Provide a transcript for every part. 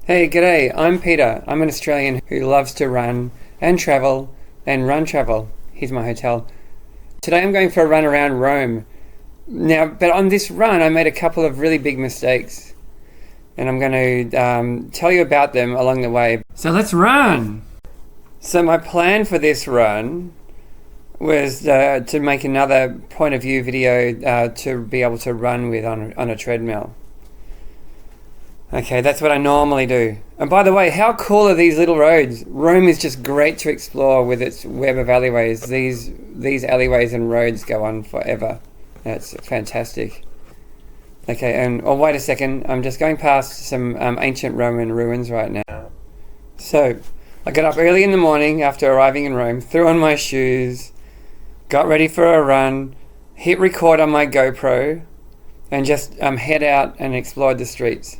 Hey, g'day, I'm Peter. I'm an Australian who loves to run and travel and run travel. Here's my hotel. Today I'm going for a run around Rome. Now, but on this run I made a couple of really big mistakes and I'm going to tell you about them along the way. So let's run! So my plan for this run was to make another point of view video to be able to run with on a treadmill. Okay, that's what I normally do. And by the way, how cool are these little roads? Rome is just great to explore with its web of alleyways. These alleyways and roads go on forever. That's fantastic. Okay, and oh, wait a second. I'm just going past some ancient Roman ruins right now. So, I got up early in the morning after arriving in Rome, threw on my shoes, got ready for a run, hit record on my GoPro, and just head out and explored the streets.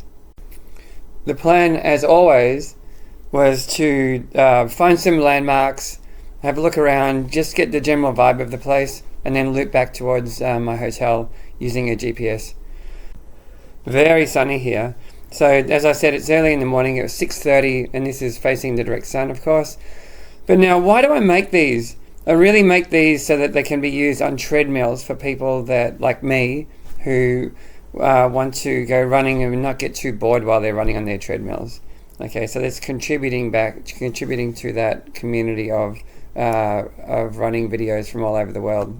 The plan, as always, was to find some landmarks, have a look around, just get the general vibe of the place, and then loop back towards my hotel using a GPS. Very sunny here. So, as I said, it's early in the morning. It was 6:30, and this is facing the direct sun, of course. But now, why do I make these? I really make these so that they can be used on treadmills for people that, like me, who want to go running and not get too bored while they're running on their treadmills. Okay, so that's contributing to that community of running videos from all over the world.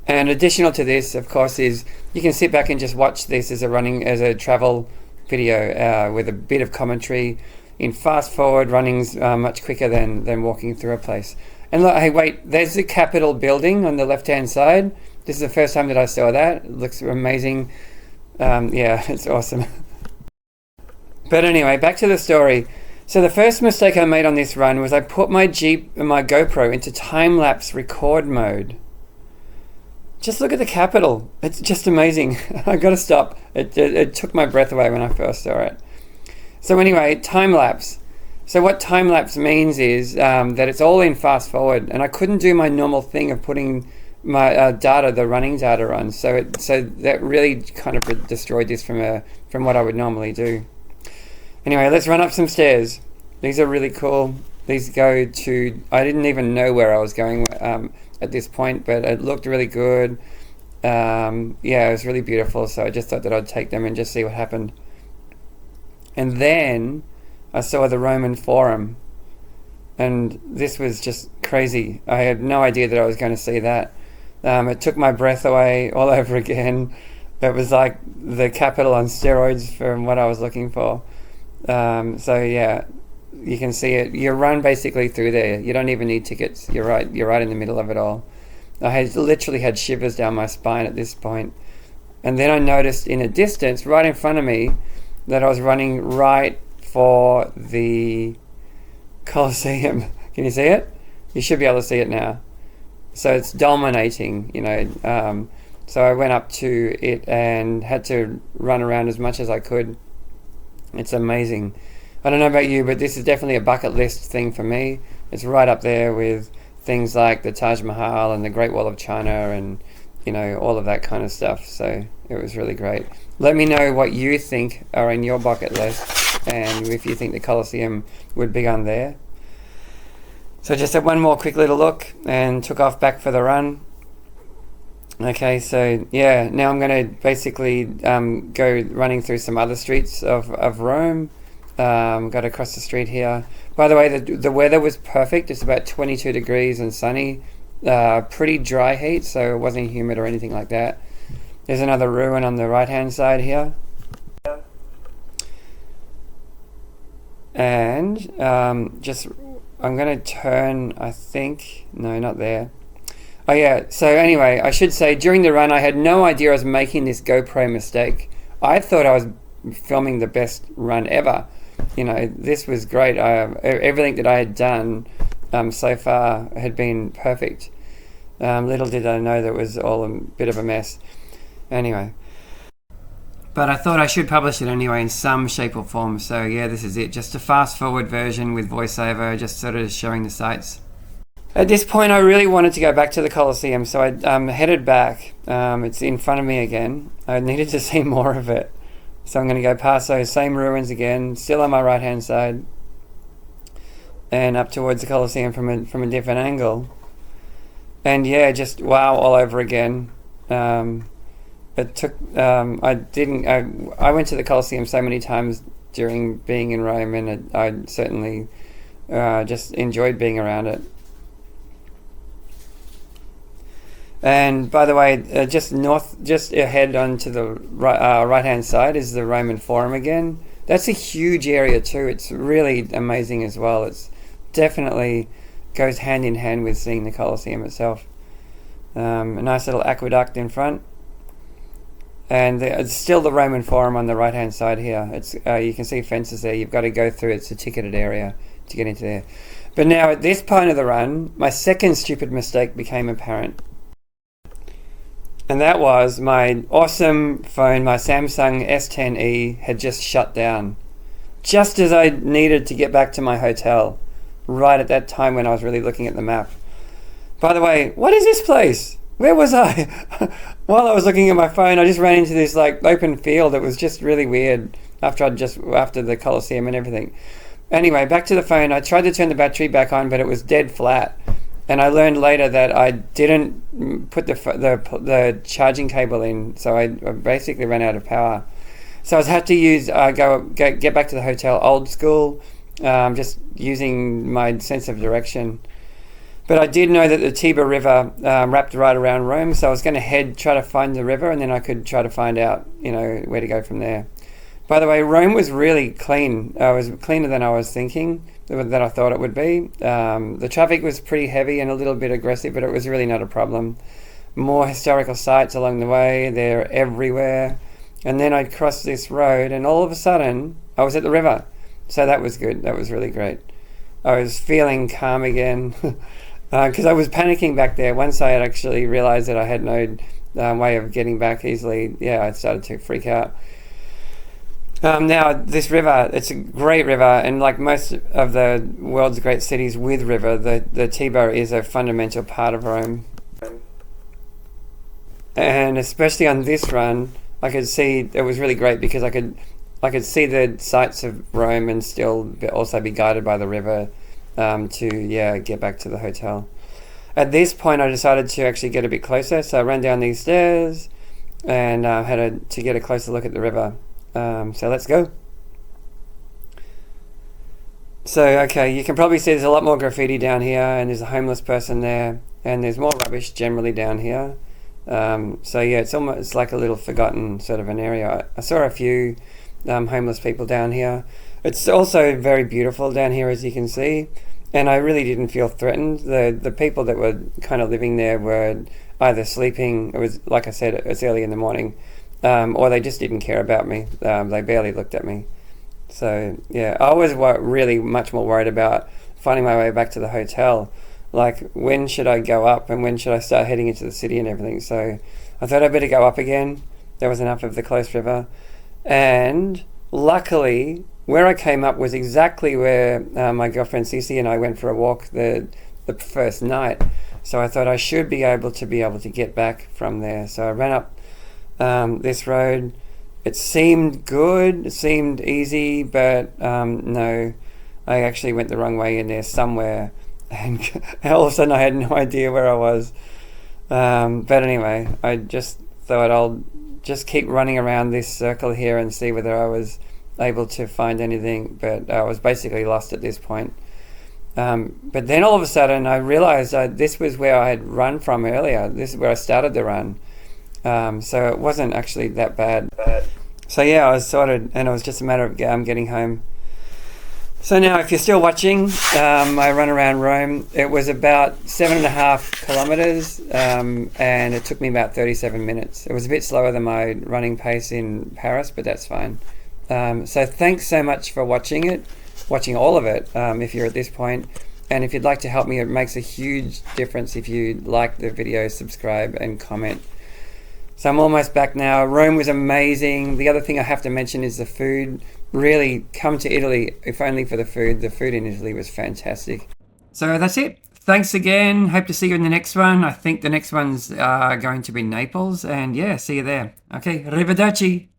And additional to this, of course, is you can sit back and just watch this as a travel video with a bit of commentary. In fast forward, running's much quicker than walking through a place. And look, hey, wait, there's the Capitol building on the left-hand side. This is the first time that I saw that. It looks amazing. Yeah, it's awesome. But anyway, back to the story. So the first mistake I made on this run was I put my GoPro into time-lapse record mode. Just look at the Capitol. It's just amazing. I gotta stop. It took my breath away when I first saw it. So anyway, time-lapse. So what time-lapse means is that it's all in fast forward, and I couldn't do my normal thing of putting my the running data on. So that really kind of destroyed this from what I would normally do. Anyway, let's run up some stairs. These are really cool. These go to, I didn't even know where I was going at this point, but it looked really good. Yeah, it was really beautiful. So I just thought that I'd take them and just see what happened. And then I saw the Roman Forum, and this was just crazy. I had no idea that I was going to see that. It took my breath away all over again. It was like the Capitol on steroids from what I was looking for. So yeah, you can see it. You run basically through there. You don't even need tickets. You're right in the middle of it all. I literally had shivers down my spine at this point. And then I noticed in a distance, right in front of me, that I was running right for the Colosseum. Can you see it? You should be able to see it now. So it's dominating, so I went up to it and had to run around as much as I could. It's amazing. I don't know about you, but this is definitely a bucket list thing for me. It's right up there with things like the Taj Mahal and the Great Wall of China and, all of that kind of stuff. So it was really great. Let me know what you think are in your bucket list and if you think the Colosseum would be on there. So just had one more quick little look and took off back for the run. Okay, so yeah, now I'm going to basically go running through some other streets of Rome. Got across the street here. By the way, the weather was perfect. It's about 22 degrees and sunny. Pretty dry heat, so it wasn't humid or anything like that. There's another ruin on the right-hand side here. And I'm going to turn, I think, no, not there. Oh yeah, so anyway, I should say during the run I had no idea I was making this GoPro mistake. I thought I was filming the best run ever. This was great. Everything that I had done so far had been perfect. Little did I know that it was all a bit of a mess. Anyway. But I thought I should publish it anyway in some shape or form. So yeah, this is it. Just a fast forward version with voiceover, just sort of showing the sights. At this point I really wanted to go back to the Colosseum, so I headed back. It's in front of me again. I needed to see more of it. So I'm going to go past those same ruins again, still on my right hand side, and up towards the Colosseum from a different angle. And yeah, just wow all over again. It took I went to the Colosseum so many times during being in Rome, and I certainly just enjoyed being around it. And by the way, just ahead onto the right hand side is the Roman Forum again. That's a huge area too. It's really amazing as well. It's definitely goes hand in hand with seeing the Colosseum itself. A nice little aqueduct in front, and it's still the Roman Forum on the right hand side here. It's you can see fences there. You've got to go through. It's a ticketed area to get into there. But now at this point of the run, my second stupid mistake became apparent. And that was my awesome phone, my Samsung S10e, had just shut down. Just as I needed to get back to my hotel. Right at that time when I was really looking at the map. By the way, what is this place? Where was I? While I was looking at my phone, I just ran into this like open field. It was just really weird after the Colosseum and everything. Anyway, back to the phone. I tried to turn the battery back on, but it was dead flat. And I learned later that I didn't put the charging cable in, so I basically ran out of power. So I had to use get back to the hotel old school, just using my sense of direction. But I did know that the Tiber River wrapped right around Rome, so I was going to try to find the river, and then I could try to find out, where to go from there. By the way, Rome was really clean. It was cleaner than I was thinking, that I thought it would be. The traffic was pretty heavy and a little bit aggressive, but it was really not a problem. More historical sites along the way. They're everywhere. And then I'd crossed this road, and all of a sudden, I was at the river. So that was good. That was really great. I was feeling calm again because I was panicking back there. Once I had actually realized that I had no way of getting back easily, I started to freak out. Now, this river, it's a great river, and like most of the world's great cities with river, the Tiber is a fundamental part of Rome. And especially on this run, I could see it was really great because I could see the sights of Rome and still also be guided by the river to get back to the hotel. At this point, I decided to actually get a bit closer, so I ran down these stairs and had to get a closer look at the river. So let's go. So, okay, you can probably see there's a lot more graffiti down here, and there's a homeless person there, and there's more rubbish generally down here. It's like a little forgotten sort of an area. I saw a few homeless people down here. It's also very beautiful down here, as you can see, and I really didn't feel threatened. The people that were kind of living there were either sleeping, it was, like I said, it's early in the morning, or they just didn't care about me. They barely looked at me. So, I was really much more worried about finding my way back to the hotel. Like, when should I go up and when should I start heading into the city and everything? So I thought I'd better go up again. There was enough of the close river. And luckily, where I came up was exactly where my girlfriend Cece and I went for a walk the first night. So I thought I should be able to get back from there. So I ran up this road. It seemed good, it seemed easy, but no, I actually went the wrong way in there somewhere, and all of a sudden I had no idea where I was. But anyway, I just thought I'll just keep running around this circle here and see whether I was able to find anything, but I was basically lost at this point. But then all of a sudden I realized this was where I had run from earlier. This is where I started the run. So it wasn't actually that bad. So I was sorted, and it was just a matter of getting home. So now, if you're still watching my run around Rome, it was about 7.5 kilometers, and it took me about 37 minutes. It was a bit slower than my running pace in Paris, but that's fine. So thanks so much for watching all of it, if you're at this point. And if you'd like to help me, it makes a huge difference if you like the video, subscribe, and comment. So I'm almost back now. Rome was amazing. The other thing I have to mention is the food. Really, come to Italy, if only for the food. The food in Italy was fantastic. So that's it. Thanks again. Hope to see you in the next one. I think the next one's going to be Naples. And see you there. Okay, arrivederci.